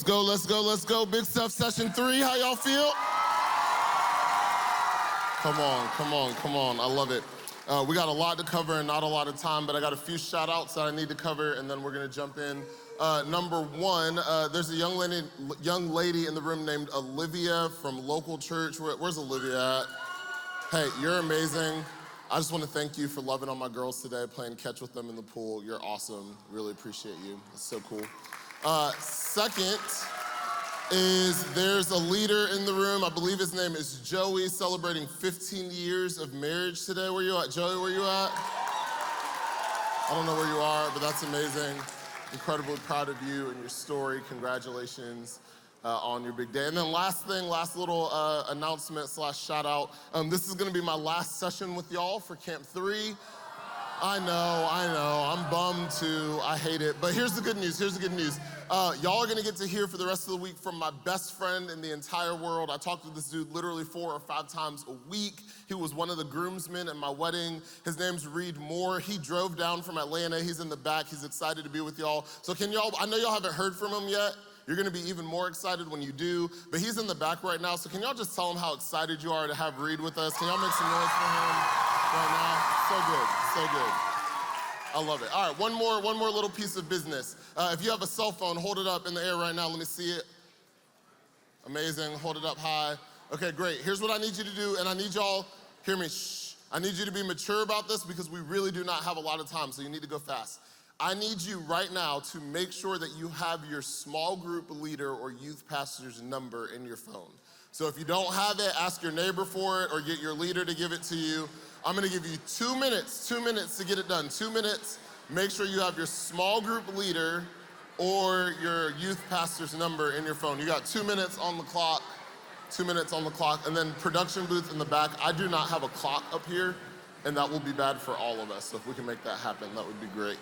Let's go, let's go, let's go. Big Stuff Session 3, how y'all feel? Come on, come on, come on, I love it. We got a lot to cover and not a lot of time, but I got a few shout outs that I need to cover and then we're gonna jump in. Number one, there's a young lady in the room named Olivia from local church. Where's Olivia at? Hey, you're amazing. I just want to thank you for loving on my girls today, playing catch with them in the pool. You're awesome, really appreciate you. It's so cool. Second is there's a leader in the room. I believe his name is Joey, celebrating 15 years of marriage today. Where you at, Joey, where you at? I don't know where you are, but that's amazing. Incredibly proud of you and your story. Congratulations on your big day. And then last little announcement / shout out. This is gonna be my last session with y'all for Camp 3. I know, I'm bummed too, I hate it. But here's the good news, y'all are gonna get to hear for the rest of the week from my best friend in the entire world. I talked to this dude literally 4 or 5 times a week. He was one of the groomsmen at my wedding. His name's Reed Moore. He drove down from Atlanta, he's in the back, he's excited to be with y'all. So I know y'all haven't heard from him yet. You're gonna be even more excited when you do, but he's in the back right now, so can y'all just tell him how excited you are to have Reed with us? Can y'all make some noise for him right now? So good, so good. I love it. All right, one more little piece of business. If you have a cell phone, hold it up in the air right now, let me see it. Amazing, hold it up high. Okay, great. Here's what I need you to do, and I need y'all, hear me, shh. I need you to be mature about this because we really do not have a lot of time, so you need to go fast. I need you right now to make sure that you have your small group leader or youth pastor's number in your phone. So if you don't have it, ask your neighbor for it or get your leader to give it to you. I'm gonna give you 2 minutes to get it done. 2 minutes, make sure you have your small group leader or your youth pastor's number in your phone. You got 2 minutes on the clock, 2 minutes on the clock, and then production booth in the back. I do not have a clock up here, and that will be bad for all of us. So if we can make that happen, that would be great.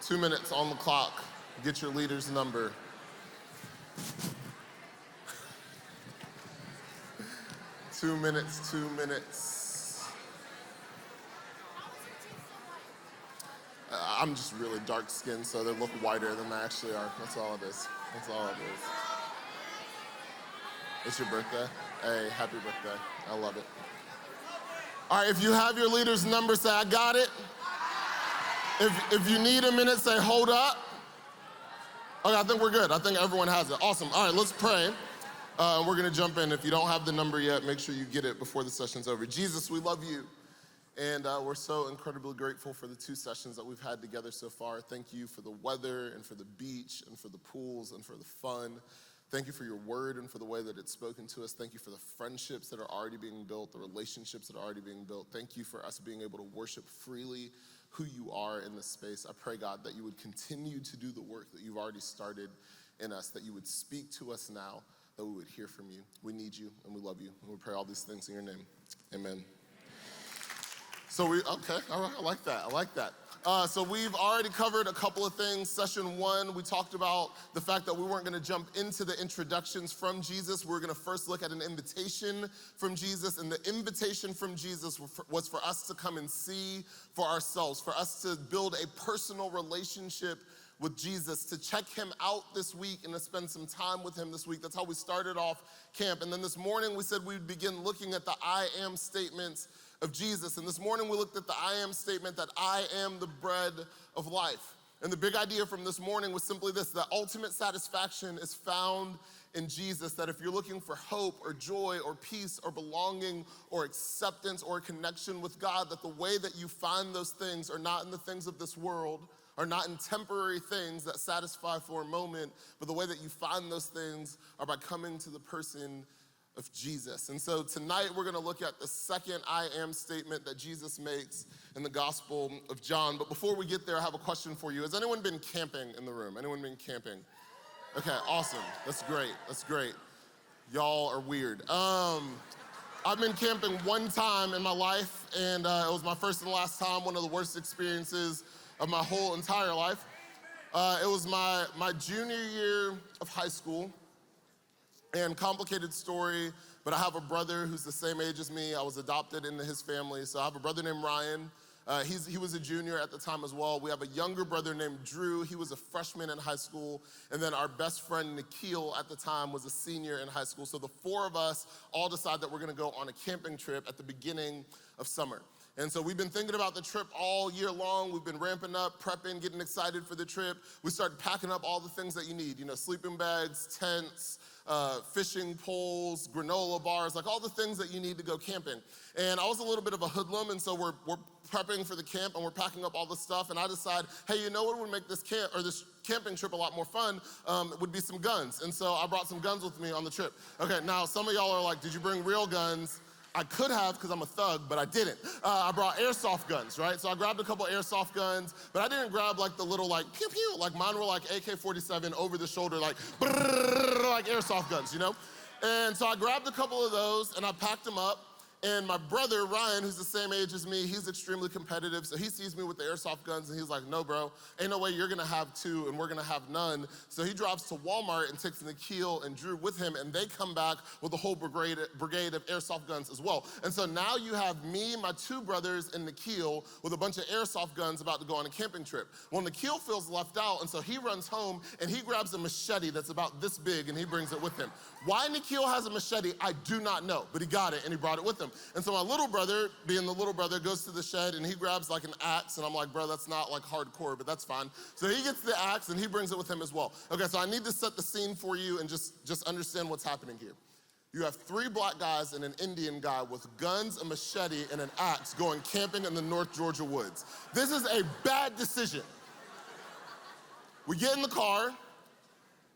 2 minutes on the clock, get your leader's number. Two minutes. I'm just really dark skinned, so they look whiter than they actually are. That's all it is. It's your birthday? Hey, happy birthday. I love it. All right, if you have your leader's number, say, I got it. If you need a minute, say, hold up. Okay, I think we're good. I think everyone has it. Awesome. All right, let's pray. We're gonna jump in. If you don't have the number yet, make sure you get it before the session's over. Jesus, we love you. And we're so incredibly grateful for the 2 sessions that we've had together so far. Thank you for the weather and for the beach and for the pools and for the fun. Thank you for your word and for the way that it's spoken to us. Thank you for the friendships that are already being built, the relationships that are already being built. Thank you for us being able to worship freely who you are in this space. I pray, God, that you would continue to do the work that you've already started in us, that you would speak to us now, that we would hear from you. We need you and we love you. And we pray all these things in your name. Amen. Okay, all right, I like that. So we've already covered a couple of things. Session 1, we talked about the fact that we weren't gonna jump into the introductions from Jesus. We're gonna first look at an invitation from Jesus, and the invitation from Jesus was for us to come and see for ourselves, for us to build a personal relationship with Jesus, to check him out this week and to spend some time with him this week. That's how we started off camp. And then this morning we said we'd begin looking at the I am statements of Jesus. And this morning we looked at the I am statement that I am the bread of life. And the big idea from this morning was simply this, that ultimate satisfaction is found in Jesus, that if you're looking for hope or joy or peace or belonging or acceptance or connection with God, that the way that you find those things are not in the things of this world, are not in temporary things that satisfy for a moment, but the way that you find those things are by coming to the person of Jesus. And so tonight we're gonna look at the second I am statement that Jesus makes in the Gospel of John. But before we get there, I have a question for you. Has anyone been camping in the room? Anyone been camping? Okay, awesome, that's great. Y'all are weird. I've been camping one time in my life, and it was my first and last time, one of the worst experiences of my whole entire life. It was my junior year of high school, and complicated story, but I have a brother who's the same age as me. I was adopted into his family, so I have a brother named Ryan. He was a junior at the time as well. We have a younger brother named Drew. He was a freshman in high school. And then our best friend, Nikhil, at the time was a senior in high school. So the four of us all decided that we're gonna go on a camping trip at the beginning of summer. And so we've been thinking about the trip all year long. We've been ramping up, prepping, getting excited for the trip. We started packing up all the things that you need, sleeping bags, tents, fishing poles, granola bars, like all the things that you need to go camping. And I was a little bit of a hoodlum, and so we're prepping for the camp and we're packing up all the stuff, and I decide, hey, you know what would make this camping trip a lot more fun? Would be some guns. And so I brought some guns with me on the trip. Okay, now some of y'all are like, did you bring real guns? I could have, because I'm a thug, but I didn't. I brought airsoft guns, right? So I grabbed a couple airsoft guns, but I didn't grab like the little like pew pew, like mine were like AK-47 over the shoulder, like brrr, like airsoft guns, And so I grabbed a couple of those and I packed them up. And my brother, Ryan, who's the same age as me, he's extremely competitive, so he sees me with the airsoft guns and he's like, no, bro, ain't no way you're gonna have two and we're gonna have none. So he drives to Walmart and takes Nikhil and Drew with him, and they come back with a whole brigade of airsoft guns as well. And so now you have me, my two brothers, and Nikhil with a bunch of airsoft guns about to go on a camping trip. Well, Nikhil feels left out, and so he runs home and he grabs a machete that's about this big and he brings it with him. Why Nikhil has a machete, I do not know, but he got it and he brought it with him. And so my little brother, being the little brother, goes to the shed and he grabs like an axe, and I'm like, bro, that's not like hardcore, but that's fine. So he gets the axe and he brings it with him as well. Okay, so I need to set the scene for you and just understand what's happening here. You have three black guys and an Indian guy with guns, a machete, and an axe going camping in the North Georgia woods. This is a bad decision. We get in the car,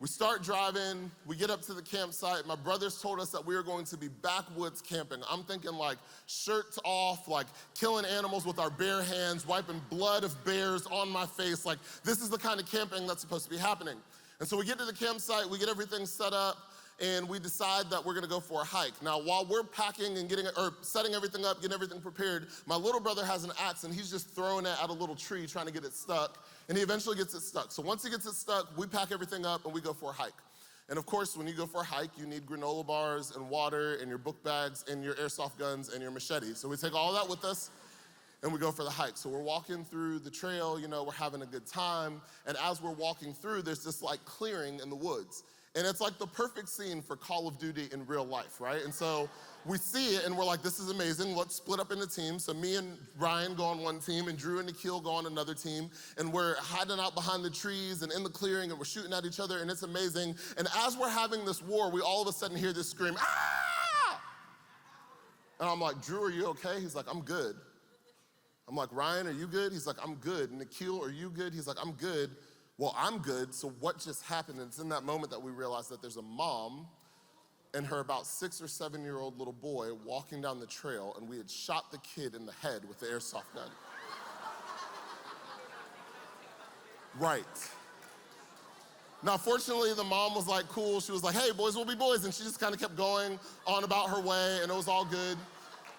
we start driving, we get up to the campsite. My brothers told us that we were going to be backwoods camping. I'm thinking like shirts off, like killing animals with our bare hands, wiping blood of bears on my face. Like, this is the kind of camping that's supposed to be happening. And so we get to the campsite, we get everything set up, and we decide that we're gonna go for a hike. Now, while we're packing and setting everything up, getting everything prepared, my little brother has an axe and he's just throwing it at a little tree trying to get it stuck, and he eventually gets it stuck. So once he gets it stuck, we pack everything up and we go for a hike. And of course, when you go for a hike, you need granola bars and water and your book bags and your airsoft guns and your machete. So we take all that with us and we go for the hike. So we're walking through the trail, we're having a good time, and as we're walking through, there's this like clearing in the woods. And it's like the perfect scene for Call of Duty in real life, right? And so we see it and we're like, this is amazing, let's split up into teams. So me and Ryan go on one team and Drew and Nikhil go on another team, and we're hiding out behind the trees and in the clearing and we're shooting at each other, and it's amazing. And as we're having this war, we all of a sudden hear this scream, ah! And I'm like, Drew, are you okay? He's like, I'm good. I'm like, Ryan, are you good? He's like, I'm good. Nikhil, are you good? He's like, I'm good. Well, I'm good, so what just happened? And it's in that moment that we realize that there's a mom and her about 6 or 7-year-old little boy walking down the trail, and we had shot the kid in the head with the airsoft gun. Right. Now, fortunately, the mom was like cool. She was like, hey, boys will be boys. And she just kind of kept going on about her way, and it was all good.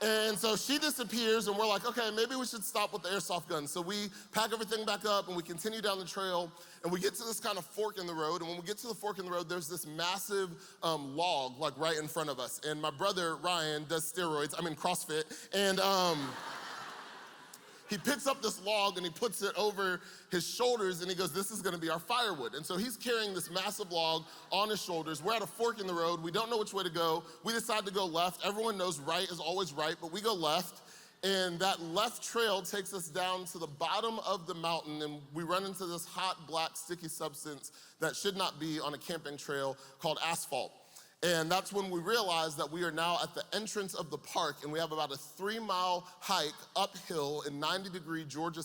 And so she disappears, and we're like, okay, maybe we should stop with the airsoft gun. So we pack everything back up, and we continue down the trail, and we get to this kind of fork in the road. And when we get to the fork in the road, there's this massive log, like right in front of us. And my brother, Ryan, does CrossFit, and he picks up this log and he puts it over his shoulders and he goes, this is gonna be our firewood. And so he's carrying this massive log on his shoulders. We're at a fork in the road. We don't know which way to go. We decide to go left. Everyone knows right is always right, but we go left. And that left trail takes us down to the bottom of the mountain, and we run into this hot, black, sticky substance that should not be on a camping trail called asphalt. And that's when we realize that we are now at the entrance of the park, and we have about a 3-mile hike uphill in 90-degree Georgia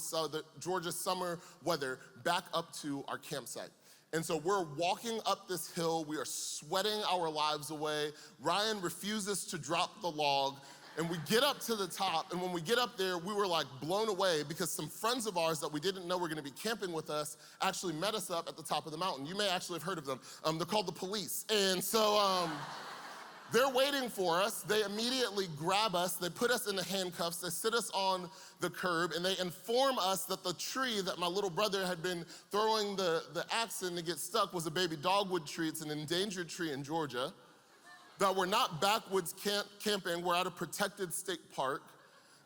summer weather back up to our campsite. And so we're walking up this hill, we are sweating our lives away. Ryan refuses to drop the log, and we get up to the top, and when we get up there, we were like blown away because some friends of ours that we didn't know were gonna be camping with us actually met us up at the top of the mountain. You may actually have heard of them. They're called the police. And so they're waiting for us. They immediately grab us, they put us in the handcuffs, they sit us on the curb, and they inform us that the tree that my little brother had been throwing the axe in to get stuck was a baby dogwood tree. It's an endangered tree in Georgia. That we're not backwoods camping, we're at a protected state park,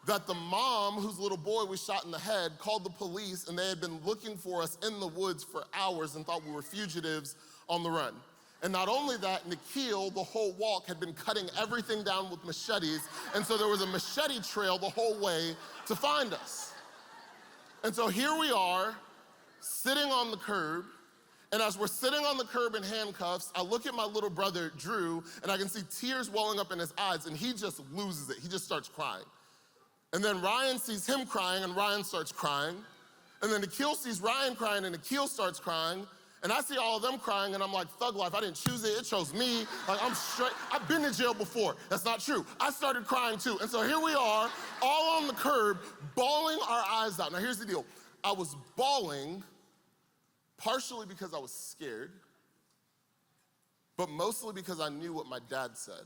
that the mom, whose little boy was shot in the head, called the police, and they had been looking for us in the woods for hours and thought we were fugitives on the run. And not only that, Nikhil, the whole walk, had been cutting everything down with machetes, and so there was a machete trail the whole way to find us. And so here we are, sitting on the curb, and as we're sitting on the curb in handcuffs, I look at my little brother, Drew, and I can see tears welling up in his eyes, and he just loses it. He just starts crying. And then Ryan sees him crying, and Ryan starts crying. And then Nikhil sees Ryan crying, and Nikhil starts crying. And I see all of them crying, and I'm like, thug life, I didn't choose it, it chose me. Like, I'm straight, I've been to jail before. That's not true. I started crying too. And so here we are, all on the curb, bawling our eyes out. Now here's the deal. I was bawling partially because I was scared, but mostly because I knew what my dad said.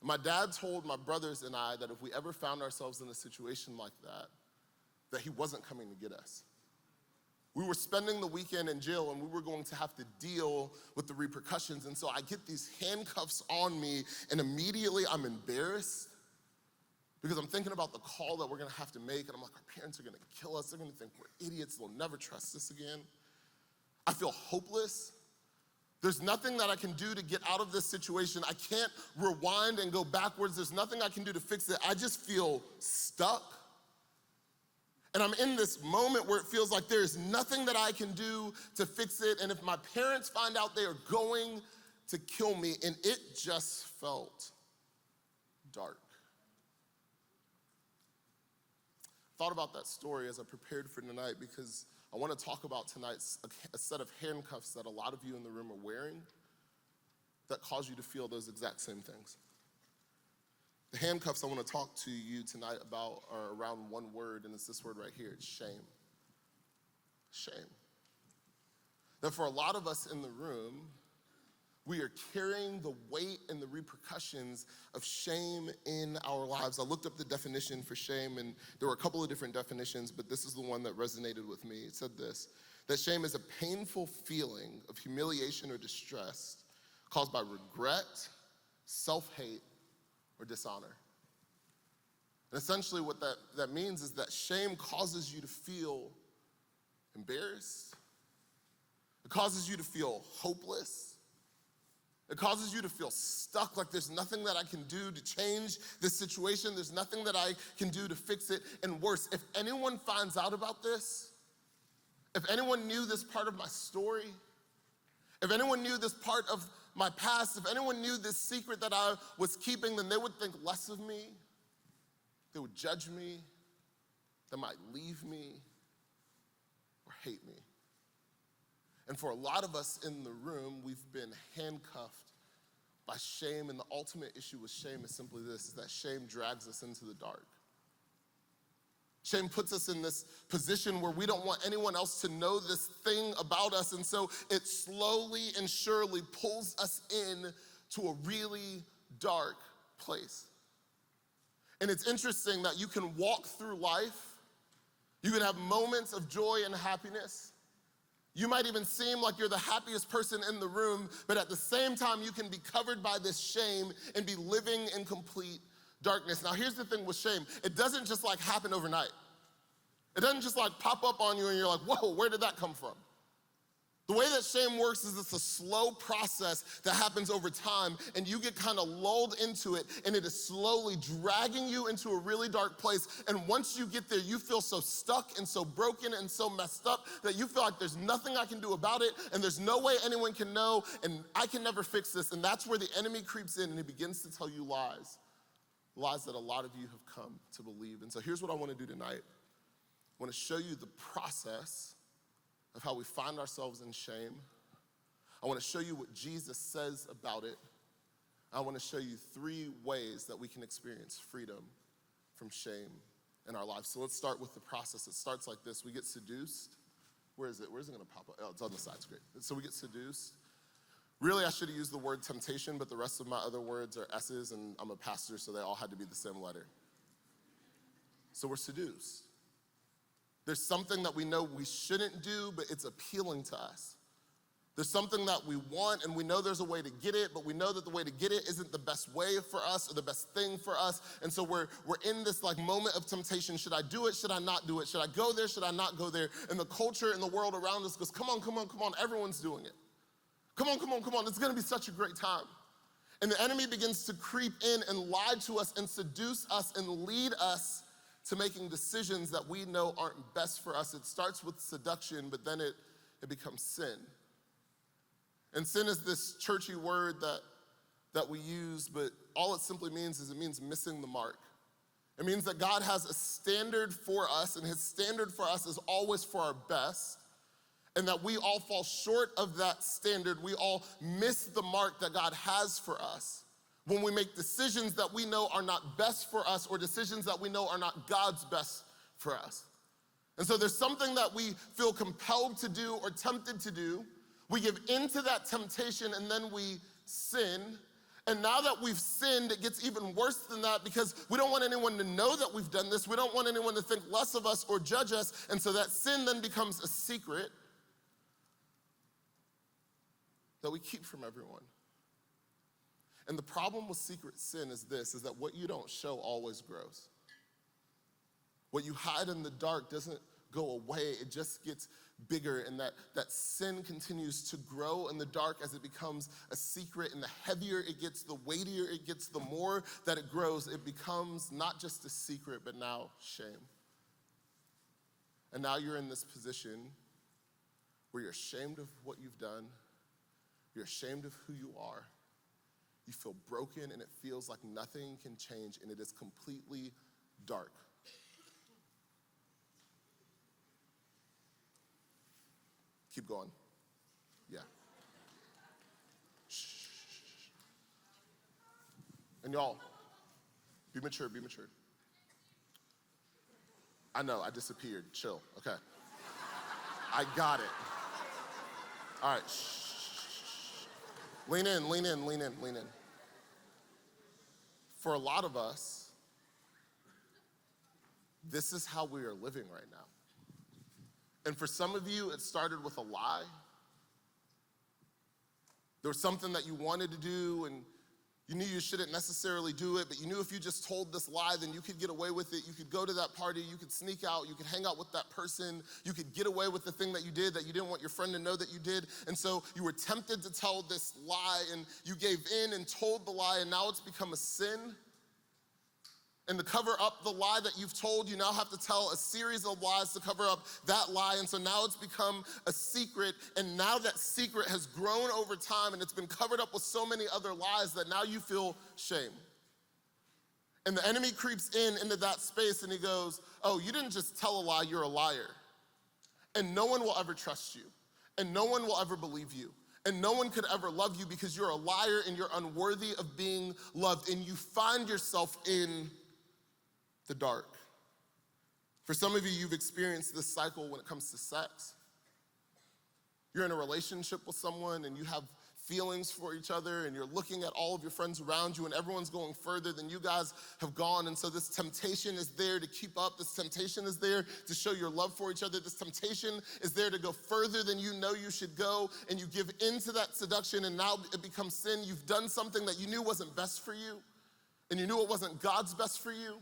My dad told my brothers and I that if we ever found ourselves in a situation like that he wasn't coming to get us. We were spending the weekend in jail, and we were going to have to deal with the repercussions. And so I get these handcuffs on me, and immediately I'm embarrassed because I'm thinking about the call that we're gonna have to make, and I'm like, our parents are gonna kill us. They're gonna think we're idiots. They'll never trust us again. I feel hopeless. There's nothing that I can do to get out of this situation. I can't rewind and go backwards. There's nothing I can do to fix it. I just feel stuck. And I'm in this moment where it feels like there's nothing that I can do to fix it. And if my parents find out, they are going to kill me. And it just felt dark. Thought about that story as I prepared for tonight because I want to talk about tonight a set of handcuffs that a lot of you in the room are wearing that cause you to feel those exact same things. The handcuffs I want to talk to you tonight about are around one word, and it's this word right here. It's shame. Shame. That for a lot of us in the room, we are carrying the weight and the repercussions of shame in our lives. I looked up the definition for shame, and there were a couple of different definitions, but this is the one that resonated with me. It said this, that shame is a painful feeling of humiliation or distress caused by regret, self-hate, or dishonor. And essentially what that means is that shame causes you to feel embarrassed. It causes you to feel hopeless. It causes you to feel stuck, like there's nothing that I can do to change this situation. There's nothing that I can do to fix it. And worse, if anyone finds out about this, if anyone knew this part of my story, if anyone knew this part of my past, if anyone knew this secret that I was keeping, then they would think less of me. They would judge me. They might leave me or hate me. And for a lot of us in the room, we've been handcuffed by shame, and the ultimate issue with shame is simply this, is that shame drags us into the dark. Shame puts us in this position where we don't want anyone else to know this thing about us, and so it slowly and surely pulls us in to a really dark place. And it's interesting that you can walk through life, you can have moments of joy and happiness. You might even seem like you're the happiest person in the room, but at the same time, you can be covered by this shame and be living in complete darkness. Now, here's the thing with shame. It doesn't just like happen overnight. It doesn't just like pop up on you and you're like, whoa, where did that come from? The way that shame works is it's a slow process that happens over time, and you get kind of lulled into it, and it is slowly dragging you into a really dark place. And once you get there, you feel so stuck and so broken and so messed up that you feel like there's nothing I can do about it, and there's no way anyone can know, and I can never fix this. And that's where the enemy creeps in, and he begins to tell you lies that a lot of you have come to believe. And so here's what I want to do tonight. I want to show you the process of how we find ourselves in shame. I want to show you what Jesus says about it. I want to show you 3 ways that we can experience freedom from shame in our lives. So let's start with the process. It starts like this. We get seduced. Where is it? Where's it going to pop up? Oh, it's on the side. It's great. So we get seduced. Really, I should have used the word temptation, but the rest of my other words are S's, and I'm a pastor, so they all had to be the same letter. So we're seduced. There's something that we know we shouldn't do, but it's appealing to us. There's something that we want and we know there's a way to get it, but we know that the way to get it isn't the best way for us or the best thing for us. And so we're in this like moment of temptation. Should I do it? Should I not do it? Should I go there? Should I not go there? And the culture and the world around us goes, come on, come on, come on. Everyone's doing it. Come on, come on, come on. It's gonna be such a great time. And the enemy begins to creep in and lie to us and seduce us and lead us to making decisions that we know aren't best for us. It starts with seduction, but then it becomes sin. And sin is this churchy word that we use, but all it simply means is it means missing the mark. It means that God has a standard for us, and his standard for us is always for our best, and that we all fall short of that standard. We all miss the mark that God has for us when we make decisions that we know are not best for us or decisions that we know are not God's best for us. And so there's something that we feel compelled to do or tempted to do. We give into that temptation and then we sin. And now that we've sinned, it gets even worse than that because we don't want anyone to know that we've done this. We don't want anyone to think less of us or judge us. And so that sin then becomes a secret that we keep from everyone. And the problem with secret sin is this, is that what you don't show always grows. What you hide in the dark doesn't go away, it just gets bigger, and that sin continues to grow in the dark as it becomes a secret, and the heavier it gets, the weightier it gets, the more that it grows, it becomes not just a secret, but now shame. And now you're in this position where you're ashamed of what you've done, you're ashamed of who you are, you feel broken, and it feels like nothing can change, and it is completely dark. Keep going. Yeah. Shh. And y'all, be mature, be mature. I know, I disappeared. Chill, okay. I got it. All right, shh. Lean in, lean in, lean in, lean in. For a lot of us, this is how we are living right now. And for some of you, it started with a lie. There was something that you wanted to do and you knew you shouldn't necessarily do it, but you knew if you just told this lie, then you could get away with it. You could go to that party, you could sneak out, you could hang out with that person, you could get away with the thing that you did that you didn't want your friend to know that you did. And so you were tempted to tell this lie and you gave in and told the lie, and now it's become a sin. And to cover up the lie that you've told, you now have to tell a series of lies to cover up that lie. And so now it's become a secret. And now that secret has grown over time and it's been covered up with so many other lies that now you feel shame. And the enemy creeps into that space and he goes, oh, you didn't just tell a lie, you're a liar. And no one will ever trust you. And no one will ever believe you. And no one could ever love you because you're a liar and you're unworthy of being loved. And you find yourself in the dark. For some of you, you've experienced this cycle when it comes to sex. You're in a relationship with someone and you have feelings for each other and you're looking at all of your friends around you and everyone's going further than you guys have gone. And so this temptation is there to keep up. This temptation is there to show your love for each other. This temptation is there to go further than you know you should go. And you give into that seduction and now it becomes sin. You've done something that you knew wasn't best for you and you knew it wasn't God's best for you.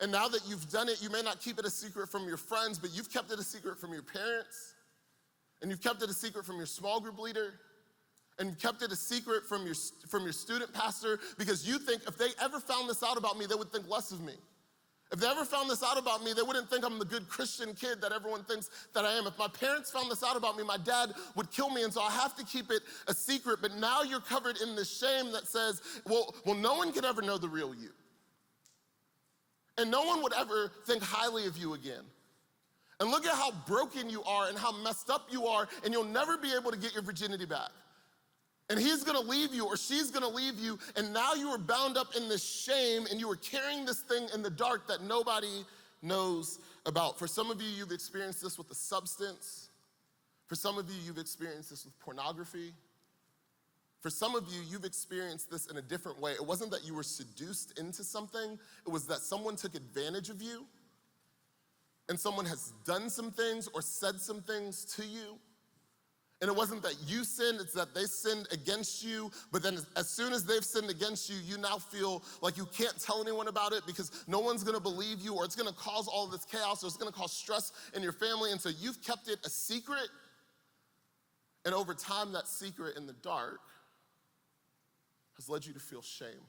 And now that you've done it, you may not keep it a secret from your friends, but you've kept it a secret from your parents, and you've kept it a secret from your small group leader, and you've kept it a secret from your student pastor, because you think if they ever found this out about me, they would think less of me. If they ever found this out about me, they wouldn't think I'm the good Christian kid that everyone thinks that I am. If my parents found this out about me, my dad would kill me, and so I have to keep it a secret. But now you're covered in this shame that says, well, no one could ever know the real you. And no one would ever think highly of you again. And look at how broken you are and how messed up you are, and you'll never be able to get your virginity back. And he's gonna leave you or she's gonna leave you, and now you are bound up in this shame and you are carrying this thing in the dark that nobody knows about. For some of you, you've experienced this with a substance. For some of you, you've experienced this with pornography. For some of you, you've experienced this in a different way. It wasn't that you were seduced into something, it was that someone took advantage of you, and someone has done some things or said some things to you, And it wasn't that you sinned, it's that they sinned against you. But then as soon as they've sinned against you, you now feel like you can't tell anyone about it because no one's gonna believe you, or it's gonna cause all this chaos, or it's gonna cause stress in your family. And so you've kept it a secret. And over time, that secret in the dark has led you to feel shame.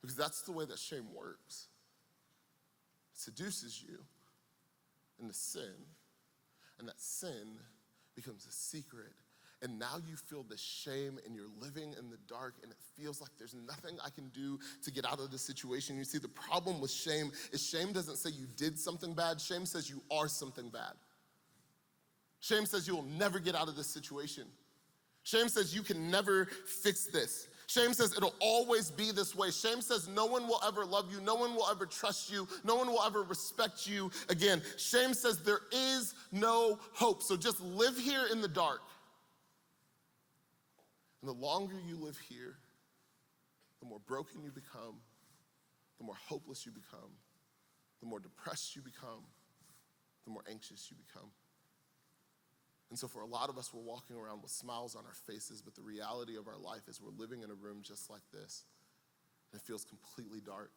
Because that's the way that shame works. It seduces you into sin, and that sin becomes a secret. And now you feel the shame and you're living in the dark and it feels like there's nothing I can do to get out of this situation. You see, the problem with shame is shame doesn't say you did something bad. Shame says you are something bad. Shame says you will never get out of this situation. Shame says you can never fix this. Shame says it'll always be this way. Shame says no one will ever love you. No one will ever trust you. No one will ever respect you again. Shame says there is no hope. So just live here in the dark. And the longer you live here, the more broken you become, the more hopeless you become, the more depressed you become, the more anxious you become. And so for a lot of us, we're walking around with smiles on our faces, but the reality of our life is we're living in a room just like this, and it feels completely dark,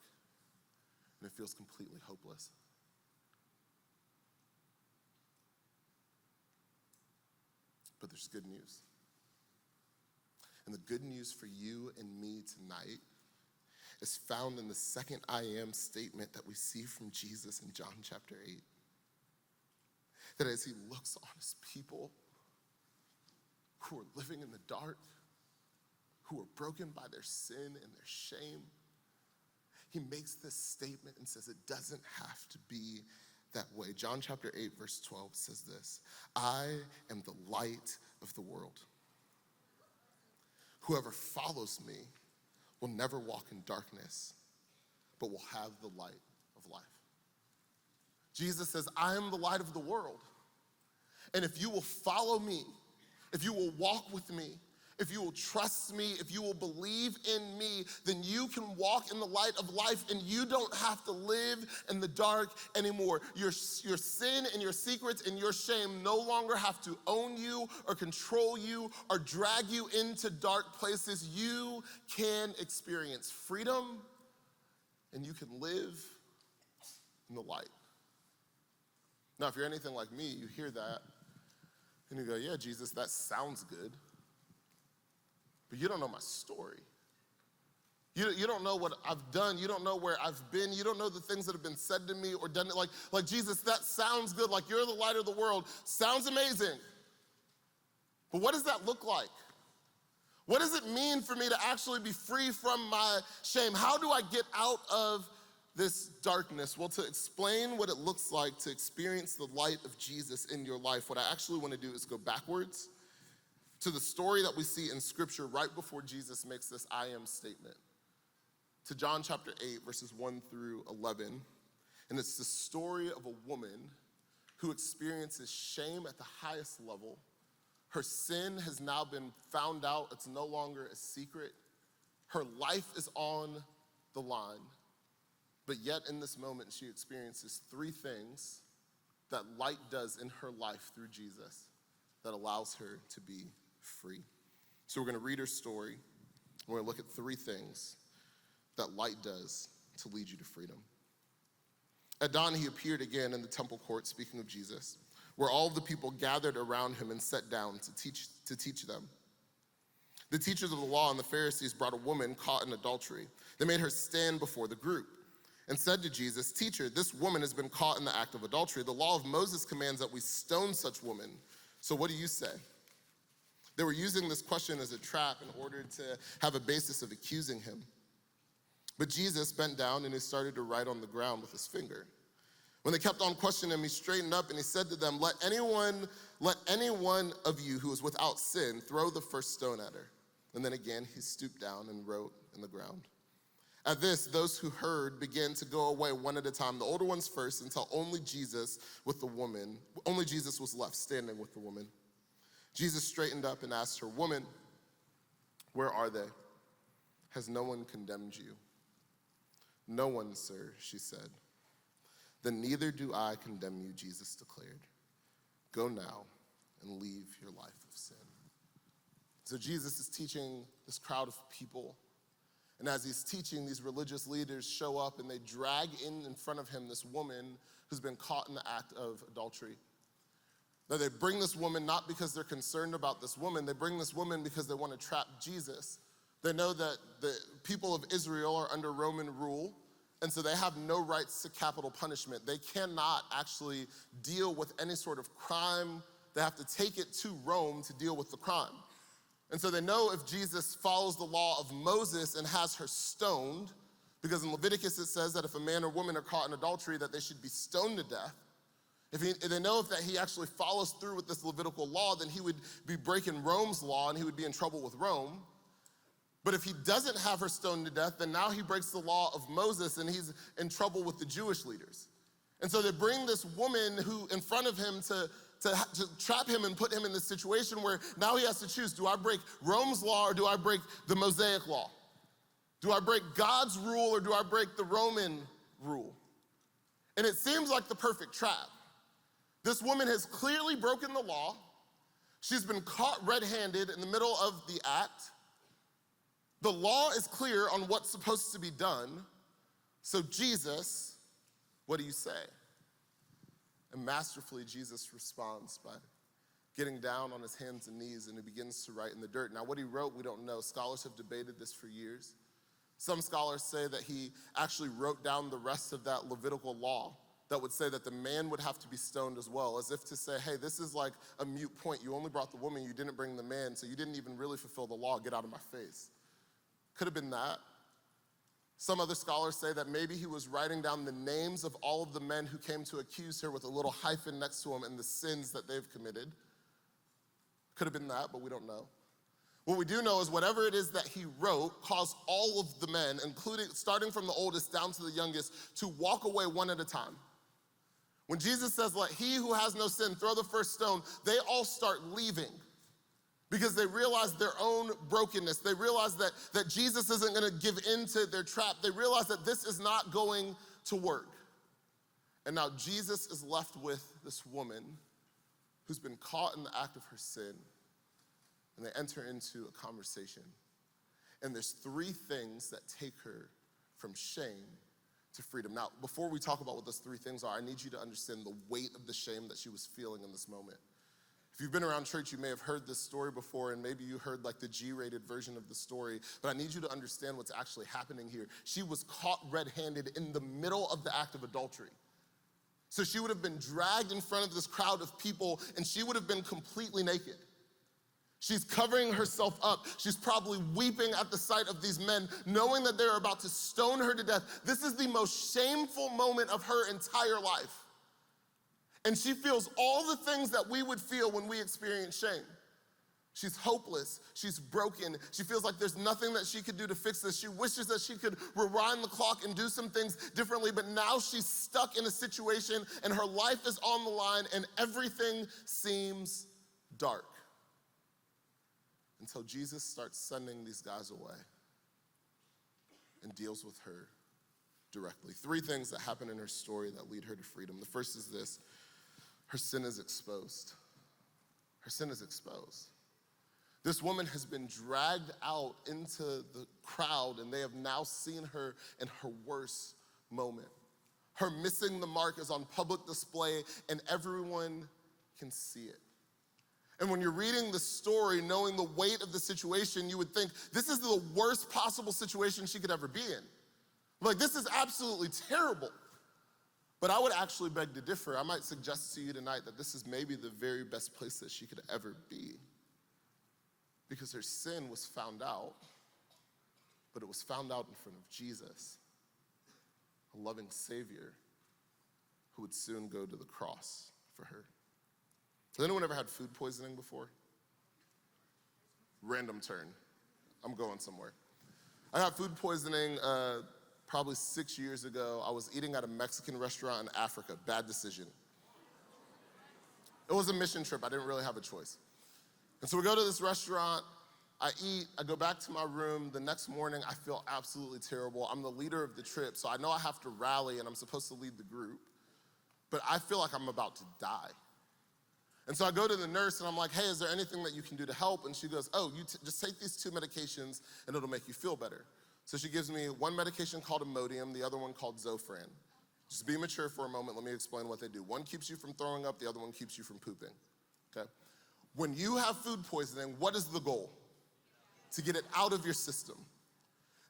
and it feels completely hopeless. But there's good news. And the good news for you and me tonight is found in the second I am statement that we see from Jesus in John chapter 8. That as he looks on his people who are living in the dark, who are broken by their sin and their shame, he makes this statement and says it doesn't have to be that way. John chapter 8, verse 12 says this: I am the light of the world. Whoever follows me will never walk in darkness, but will have the light of life. Jesus says, I am the light of the world. And if you will follow me, if you will walk with me, if you will trust me, if you will believe in me, then you can walk in the light of life and you don't have to live in the dark anymore. Your sin and your secrets and your shame no longer have to own you or control you or drag you into dark places. You can experience freedom and you can live in the light. Now, if you're anything like me, you hear that and you go, yeah, Jesus, that sounds good. But you don't know my story. You don't know what I've done. You don't know where I've been. You don't know the things that have been said to me or done. Like Jesus, that sounds good. Like you're the light of the world. Sounds amazing. But what does that look like? What does it mean for me to actually be free from my shame? How do I get out of this darkness? Well, to explain what it looks like to experience the light of Jesus in your life, what I actually want to do is go backwards to the story that we see in Scripture right before Jesus makes this I am statement. To John chapter 8, verses 1 through 11. And it's the story of a woman who experiences shame at the highest level. Her sin has now been found out. It's no longer a secret. Her life is on the line. But yet in this moment, she experiences three things that light does in her life through Jesus that allows her to be free. So we're going to read her story. We're going to look at three things that light does to lead you to freedom. At dawn, he appeared again in the temple court, speaking of Jesus, where all of the people gathered around him and sat down to teach them. The teachers of the law and the Pharisees brought a woman caught in adultery. They made her stand before the group and said to Jesus, "Teacher, this woman has been caught in the act of adultery. The law of Moses commands that we stone such women. So what do you say?" They were using this question as a trap in order to have a basis of accusing him. But Jesus bent down and he started to write on the ground with his finger. When they kept on questioning him, he straightened up and he said to them, let any one of you who is without sin throw the first stone at her. And then again, he stooped down and wrote in the ground. At this, those who heard began to go away one at a time, the older ones first, until only Jesus was left standing with the woman. Jesus straightened up and asked her, "Woman, where are they? Has no one condemned you?" "No one, sir," she said. "Then neither do I condemn you," Jesus declared. "Go now and leave your life of sin. So Jesus is teaching this crowd of people. And as he's teaching, these religious leaders show up and they drag in front of him this woman who's been caught in the act of adultery. Now they bring this woman not because they're concerned about this woman, they bring this woman because they want to trap Jesus. They know that the people of Israel are under Roman rule, and so they have no rights to capital punishment. They cannot actually deal with any sort of crime. They have to take it to Rome to deal with the crime. And so they know if Jesus follows the law of Moses and has her stoned, because in Leviticus it says that if a man or woman are caught in adultery, that they should be stoned to death. If they know that he actually follows through with this Levitical law, then he would be breaking Rome's law and he would be in trouble with Rome. But if he doesn't have her stoned to death, then now he breaks the law of Moses and he's in trouble with the Jewish leaders. And so they bring this woman who in front of him to trap him and put him in this situation where now he has to choose, do I break Rome's law or do I break the Mosaic law? Do I break God's rule or do I break the Roman rule? And it seems like the perfect trap. This woman has clearly broken the law. She's been caught red-handed in the middle of the act. The law is clear on what's supposed to be done. So Jesus, what do you say? And masterfully, Jesus responds by getting down on his hands and knees, and he begins to write in the dirt. Now, what he wrote, we don't know. Scholars have debated this for years. Some scholars say that he actually wrote down the rest of that Levitical law that would say that the man would have to be stoned as well, as if to say, hey, this is like a moot point. You only brought the woman, you didn't bring the man, so you didn't even really fulfill the law. Get out of my face. Could have been that. Some other scholars say that maybe he was writing down the names of all of the men who came to accuse her with a little hyphen next to them and the sins that they've committed. Could have been that, but we don't know. What we do know is whatever it is that he wrote caused all of the men, including starting from the oldest down to the youngest, to walk away one at a time. When Jesus says, let he who has no sin throw the first stone, they all start leaving. Because they realize their own brokenness. They realize that Jesus isn't gonna give in to their trap. They realize that this is not going to work. And now Jesus is left with this woman who's been caught in the act of her sin. And they enter into a conversation. And there's three things that take her from shame to freedom. Now, before we talk about what those three things are, I need you to understand the weight of the shame that she was feeling in this moment. If you've been around church, you may have heard this story before, and maybe you heard like the G-rated version of the story, but I need you to understand what's actually happening here. She was caught red-handed in the middle of the act of adultery. So she would have been dragged in front of this crowd of people, and she would have been completely naked. She's covering herself up. She's probably weeping at the sight of these men, knowing that they're about to stone her to death. This is the most shameful moment of her entire life. And she feels all the things that we would feel when we experience shame. She's hopeless, she's broken, she feels like there's nothing that she could do to fix this. She wishes that she could rewind the clock and do some things differently, but now she's stuck in a situation and her life is on the line and everything seems dark. Until Jesus starts sending these guys away and deals with her directly. Three things that happen in her story that lead her to freedom. The first is this: her sin is exposed. Her sin is exposed. This woman has been dragged out into the crowd and they have now seen her in her worst moment. Her missing the mark is on public display and everyone can see it. And when you're reading the story, knowing the weight of the situation, you would think, this is the worst possible situation she could ever be in. Like, this is absolutely terrible. But I would actually beg to differ. I might suggest to you tonight that this is maybe the very best place that she could ever be. Because her sin was found out, but it was found out in front of Jesus, a loving Savior who would soon go to the cross for her. Has anyone ever had food poisoning before? Random turn. I'm going somewhere. I got food poisoning probably 6 years ago. I was eating at a Mexican restaurant in Africa. Bad decision. It was a mission trip. I didn't really have a choice. And so we go to this restaurant. I eat. I go back to my room. The next morning, I feel absolutely terrible. I'm the leader of the trip, so I know I have to rally, and I'm supposed to lead the group. But I feel like I'm about to die. And so I go to the nurse and I'm like, hey, is there anything that you can do to help? And she goes, oh, just take these 2 medications and it'll make you feel better. So she gives me one medication called Imodium, the other one called Zofran. Just be mature for a moment, let me explain what they do. One keeps you from throwing up, the other one keeps you from pooping, okay? When you have food poisoning, what is the goal? To get it out of your system.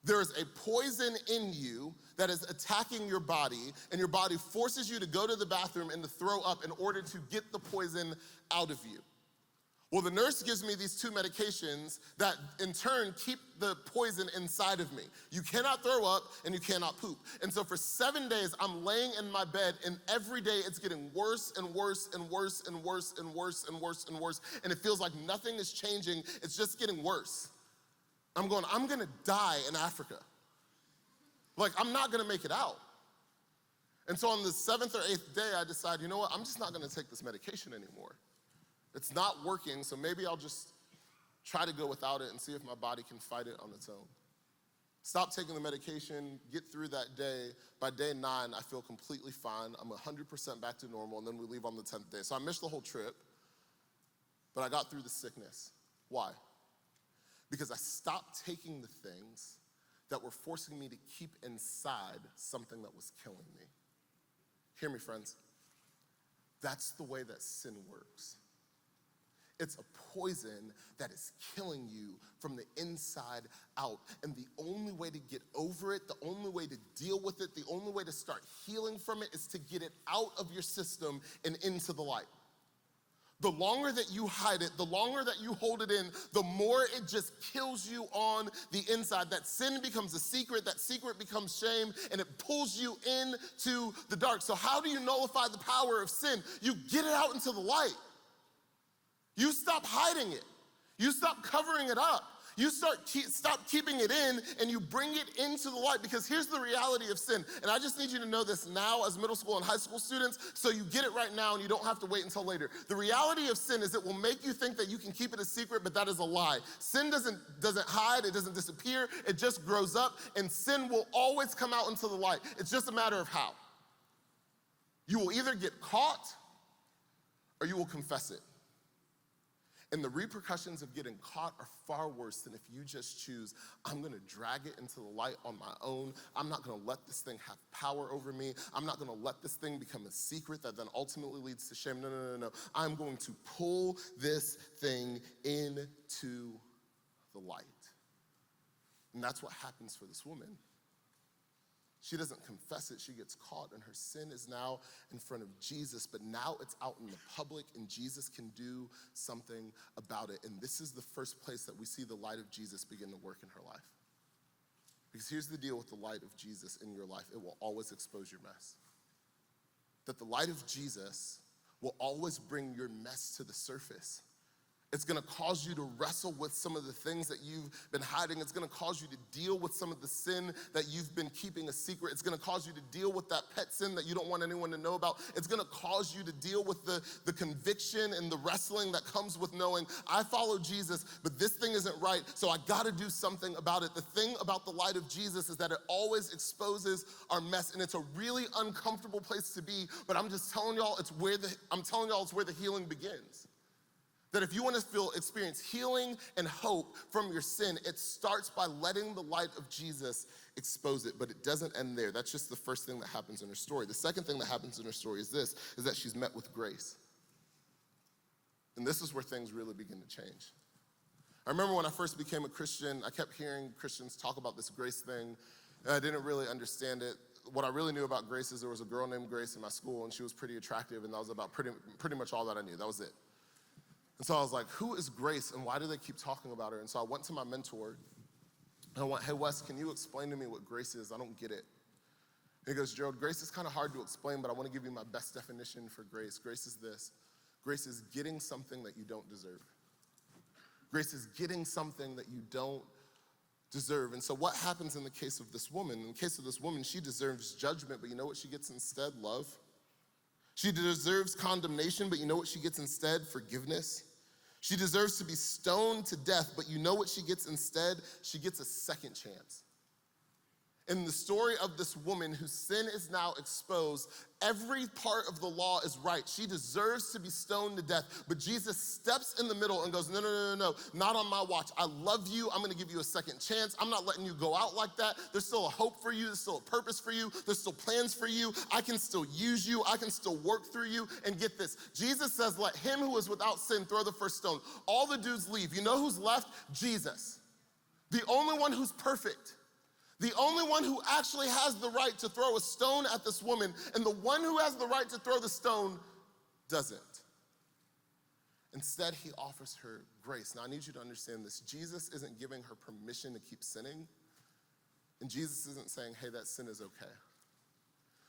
There is a poison in you that is attacking your body, and your body forces you to go to the bathroom and to throw up in order to get the poison out of you. Well, the nurse gives me these 2 medications that in turn keep the poison inside of me. You cannot throw up and you cannot poop. And so for 7 days, I'm laying in my bed, and every day it's getting worse and worse and worse and worse and worse and worse and worse. And it feels like nothing is changing, it's just getting worse. I'm gonna die in Africa. Like, I'm not gonna make it out. And so on the 7th or 8th day, I decide, you know what, I'm just not gonna take this medication anymore. It's not working, so maybe I'll just try to go without it and see if my body can fight it on its own. Stop taking the medication, get through that day. By day 9, I feel completely fine. I'm 100% back to normal, and then we leave on the 10th day. So I missed the whole trip, but I got through the sickness. Why? Because I stopped taking the things that were forcing me to keep inside something that was killing me. Hear me, friends. That's the way that sin works. It's a poison that is killing you from the inside out. And the only way to get over it, the only way to deal with it, the only way to start healing from it is to get it out of your system and into the light. The longer that you hide it, the longer that you hold it in, the more it just kills you on the inside. That sin becomes a secret, that secret becomes shame, and it pulls you into the dark. So how do you nullify the power of sin? You get it out into the light. You stop hiding it. You stop covering it up. You stop keeping it in, and you bring it into the light, because here's the reality of sin. And I just need you to know this now as middle school and high school students, so you get it right now and you don't have to wait until later. The reality of sin is it will make you think that you can keep it a secret, but that is a lie. Sin doesn't hide, it doesn't disappear, it just grows up, and sin will always come out into the light. It's just a matter of how. You will either get caught or you will confess it. And the repercussions of getting caught are far worse than if you just choose, I'm gonna drag it into the light on my own. I'm not gonna let this thing have power over me. I'm not gonna let this thing become a secret that then ultimately leads to shame. No. I'm going to pull this thing into the light. And that's what happens for this woman. She doesn't confess it, she gets caught, and her sin is now in front of Jesus, but now it's out in the public, and Jesus can do something about it. And this is the first place that we see the light of Jesus begin to work in her life. Because here's the deal with the light of Jesus in your life: it will always expose your mess. That the light of Jesus will always bring your mess to the surface. It's gonna cause you to wrestle with some of the things that you've been hiding. It's gonna cause you to deal with some of the sin that you've been keeping a secret. It's gonna cause you to deal with that pet sin that you don't want anyone to know about. It's gonna cause you to deal with the conviction and the wrestling that comes with knowing, I follow Jesus, but this thing isn't right, so I gotta do something about it. The thing about the light of Jesus is that it always exposes our mess, and it's a really uncomfortable place to be, but I'm just telling y'all, it's where the healing begins. That if you want to experience healing and hope from your sin, it starts by letting the light of Jesus expose it, but it doesn't end there. That's just the first thing that happens in her story. The second thing that happens in her story is that she's met with grace. And this is where things really begin to change. I remember when I first became a Christian, I kept hearing Christians talk about this grace thing, and I didn't really understand it. What I really knew about grace is there was a girl named Grace in my school, and she was pretty attractive, and that was about pretty much all that I knew. That was it. And so I was like, who is Grace, and why do they keep talking about her? And so I went to my mentor, and I went, hey, Wes, can you explain to me what grace is? I don't get it. And he goes, Gerald, grace is kind of hard to explain, but I want to give you my best definition for grace. Grace is this. Grace is getting something that you don't deserve. Grace is getting something that you don't deserve. And so what happens in the case of this woman? In the case of this woman, she deserves judgment, but you know what she gets instead? Love. She deserves condemnation, but you know what she gets instead? Forgiveness. She deserves to be stoned to death, but you know what she gets instead? She gets a second chance. In the story of this woman whose sin is now exposed, every part of the law is right. She deserves to be stoned to death, but Jesus steps in the middle and goes, no, not on my watch. I love you. I'm gonna give you a second chance. I'm not letting you go out like that. There's still a hope for you. There's still a purpose for you. There's still plans for you. I can still use you. I can still work through you. And get this, Jesus says, let him who is without sin throw the first stone. All the dudes leave. You know who's left? Jesus. The only one who's perfect. The only one who actually has the right to throw a stone at this woman, and the one who has the right to throw the stone doesn't. Instead, he offers her grace. Now, I need you to understand this. Jesus isn't giving her permission to keep sinning, and Jesus isn't saying, hey, that sin is okay.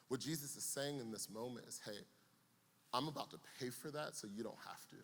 What Jesus is saying in this moment is, hey, I'm about to pay for that so you don't have to.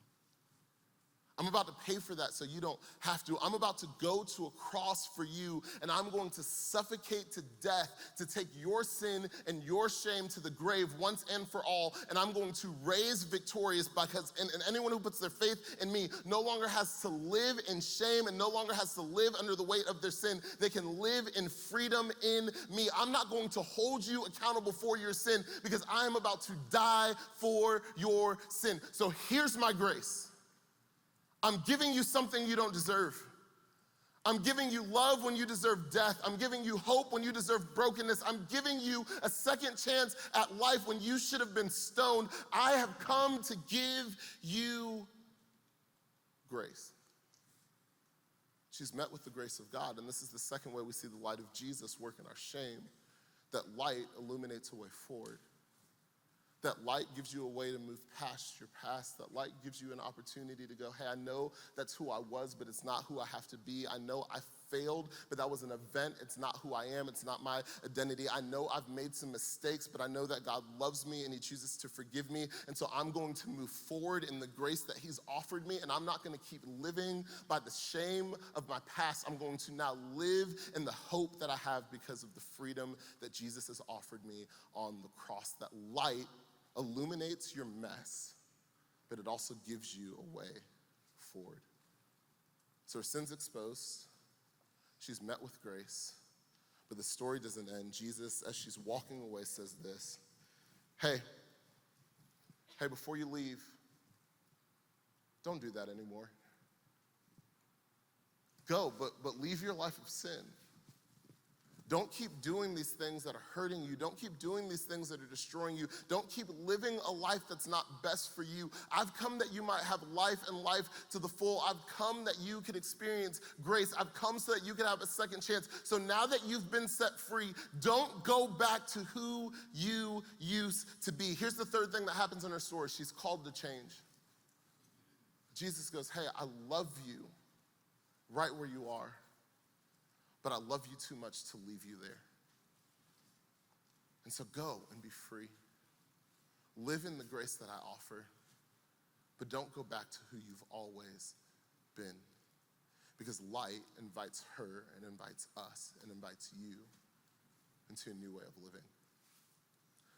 I'm about to pay for that so you don't have to. I'm about to go to a cross for you, and I'm going to suffocate to death to take your sin and your shame to the grave once and for all, and I'm going to raise victorious because and anyone who puts their faith in me no longer has to live in shame and no longer has to live under the weight of their sin. They can live in freedom in me. I'm not going to hold you accountable for your sin because I am about to die for your sin. So here's my grace. I'm giving you something you don't deserve. I'm giving you love when you deserve death. I'm giving you hope when you deserve brokenness. I'm giving you a second chance at life when you should have been stoned. I have come to give you grace. She's met with the grace of God, and this is the second way we see the light of Jesus work in our shame. That light illuminates a way forward. That light gives you a way to move past your past. That light gives you an opportunity to go, hey, I know that's who I was, but it's not who I have to be. I know I failed, but that was an event. It's not who I am. It's not my identity. I know I've made some mistakes, but I know that God loves me and he chooses to forgive me. And so I'm going to move forward in the grace that he's offered me, and I'm not going to keep living by the shame of my past. I'm going to now live in the hope that I have because of the freedom that Jesus has offered me on the cross. That light illuminates your mess, but it also gives you a way forward. So her sin's exposed. She's met with grace, but the story doesn't end. Jesus, as she's walking away, says this, hey, before you leave, don't do that anymore. Go, but leave your life of sin. Don't keep doing these things that are hurting you. Don't keep doing these things that are destroying you. Don't keep living a life that's not best for you. I've come that you might have life and life to the full. I've come that you could experience grace. I've come so that you could have a second chance. So now that you've been set free, don't go back to who you used to be. Here's the third thing that happens in her story. She's called to change. Jesus goes, hey, I love you right where you are, but I love you too much to leave you there. And so go and be free. Live in the grace that I offer, but don't go back to who you've always been. Because light invites her and invites us and invites you into a new way of living.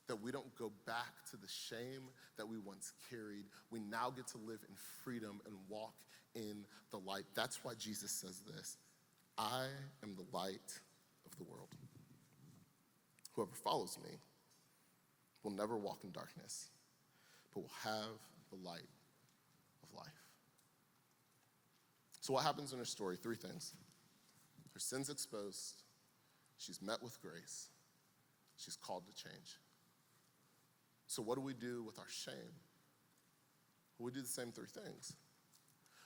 That we don't go back to the shame that we once carried. We now get to live in freedom and walk in the light. That's why Jesus says this. I am the light of the world. Whoever follows me will never walk in darkness, but will have the light of life. So what happens in her story? Three things. Her sin's exposed. She's met with grace. She's called to change. So what do we do with our shame? Well, we do the same three things.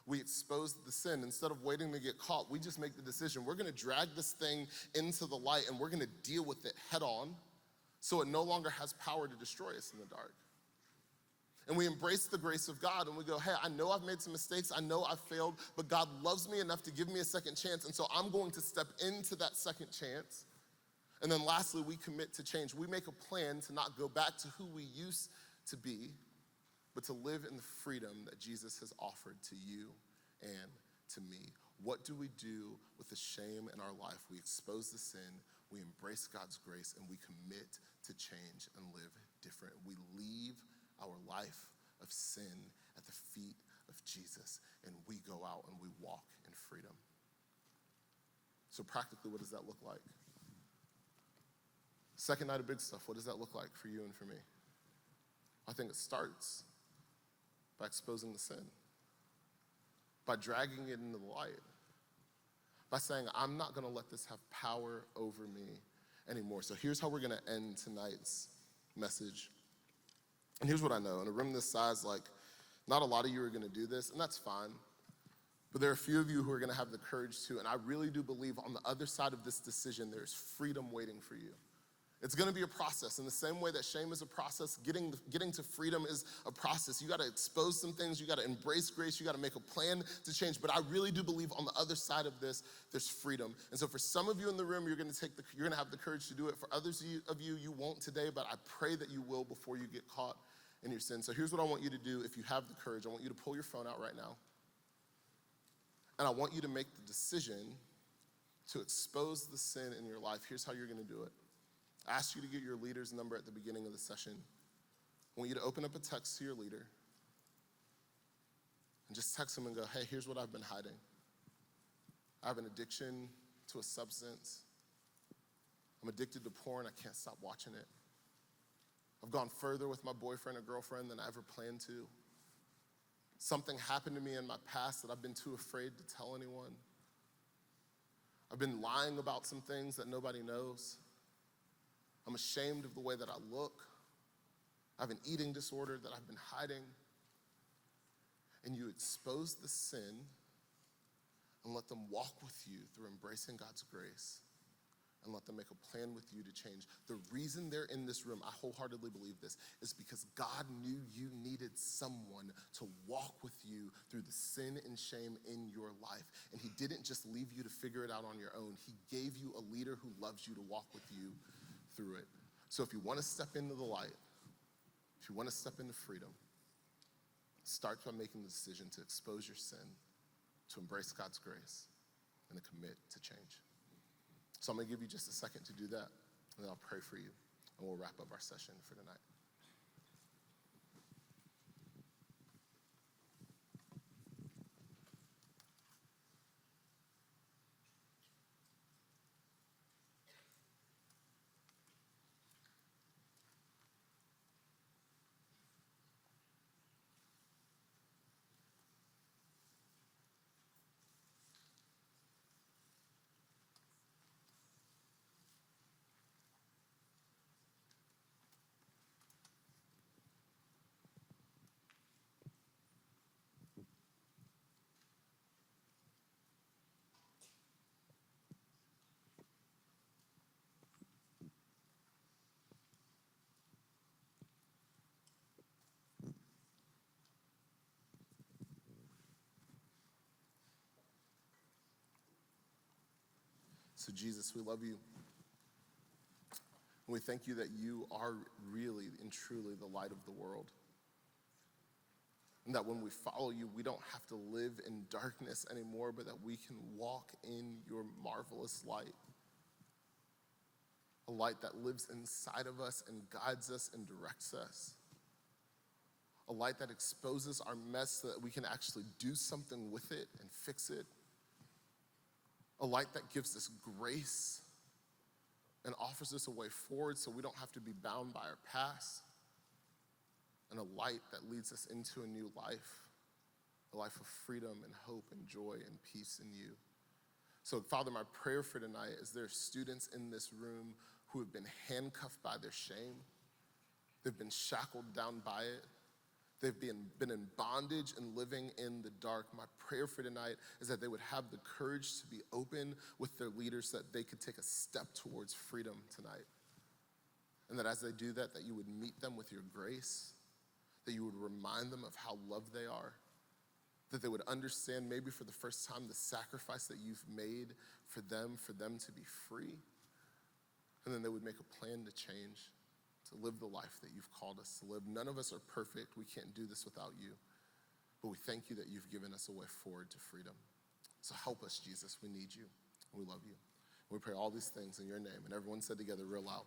We expose the sin. Instead of waiting to get caught, we just make the decision. We're going to drag this thing into the light, and we're going to deal with it head on so it no longer has power to destroy us in the dark. And we embrace the grace of God, and we go, hey, I know I've made some mistakes. I know I've failed, but God loves me enough to give me a second chance, and so I'm going to step into that second chance. And then lastly, we commit to change. We make a plan to not go back to who we used to be, but to live in the freedom that Jesus has offered to you and to me. What do we do with the shame in our life? We expose the sin, we embrace God's grace, and we commit to change and live different. We leave our life of sin at the feet of Jesus, and we go out and we walk in freedom. So practically, what does that look like? Second night of big stuff, what does that look like for you and for me? I think it starts by exposing the sin, by dragging it into the light, by saying, I'm not gonna let this have power over me anymore. So here's how we're gonna end tonight's message. And here's what I know, in a room this size, like, not a lot of you are gonna do this, and that's fine. But there are a few of you who are gonna have the courage to, and I really do believe on the other side of this decision, there's freedom waiting for you. It's gonna be a process. In the same way that shame is a process, getting to freedom is a process. You gotta expose some things, you gotta embrace grace, you gotta make a plan to change. But I really do believe on the other side of this, there's freedom. And so for some of you in the room, you're gonna have the courage to do it. For others of you, you won't today, but I pray that you will before you get caught in your sin. So here's what I want you to do if you have the courage. I want you to pull your phone out right now. And I want you to make the decision to expose the sin in your life. Here's how you're gonna do it. I asked you to get your leader's number at the beginning of the session. I want you to open up a text to your leader and just text them and go, hey, here's what I've been hiding. I have an addiction to a substance. I'm addicted to porn. I can't stop watching it. I've gone further with my boyfriend or girlfriend than I ever planned to. Something happened to me in my past that I've been too afraid to tell anyone. I've been lying about some things that nobody knows. I'm ashamed of the way that I look. I have an eating disorder that I've been hiding. And you expose the sin and let them walk with you through embracing God's grace and let them make a plan with you to change. The reason they're in this room, I wholeheartedly believe this, is because God knew you needed someone to walk with you through the sin and shame in your life. And he didn't just leave you to figure it out on your own. He gave you a leader who loves you to walk with you through it. So if you want to step into the light, if you want to step into freedom, start by making the decision to expose your sin, to embrace God's grace, and to commit to change. So I'm going to give you just a second to do that, and then I'll pray for you, and we'll wrap up our session for tonight. So Jesus, we love you. And we thank you that you are really and truly the light of the world. And that when we follow you, we don't have to live in darkness anymore, but that we can walk in your marvelous light. A light that lives inside of us and guides us and directs us. A light that exposes our mess so that we can actually do something with it and fix it. A light that gives us grace and offers us a way forward so we don't have to be bound by our past. And a light that leads us into a new life, a life of freedom and hope and joy and peace in you. So Father, my prayer for tonight is there are students in this room who have been handcuffed by their shame. They've been shackled down by it. They've been in bondage and living in the dark. My prayer for tonight is that they would have the courage to be open with their leaders so that they could take a step towards freedom tonight. And that as they do that, that you would meet them with your grace, that you would remind them of how loved they are, that they would understand maybe for the first time the sacrifice that you've made for them to be free. And then they would make a plan to change, to live the life that you've called us to live. None of us are perfect. We can't do this without you. But we thank you that you've given us a way forward to freedom. So help us, Jesus. We need you. We love you. We pray all these things in your name. And everyone said together real loud,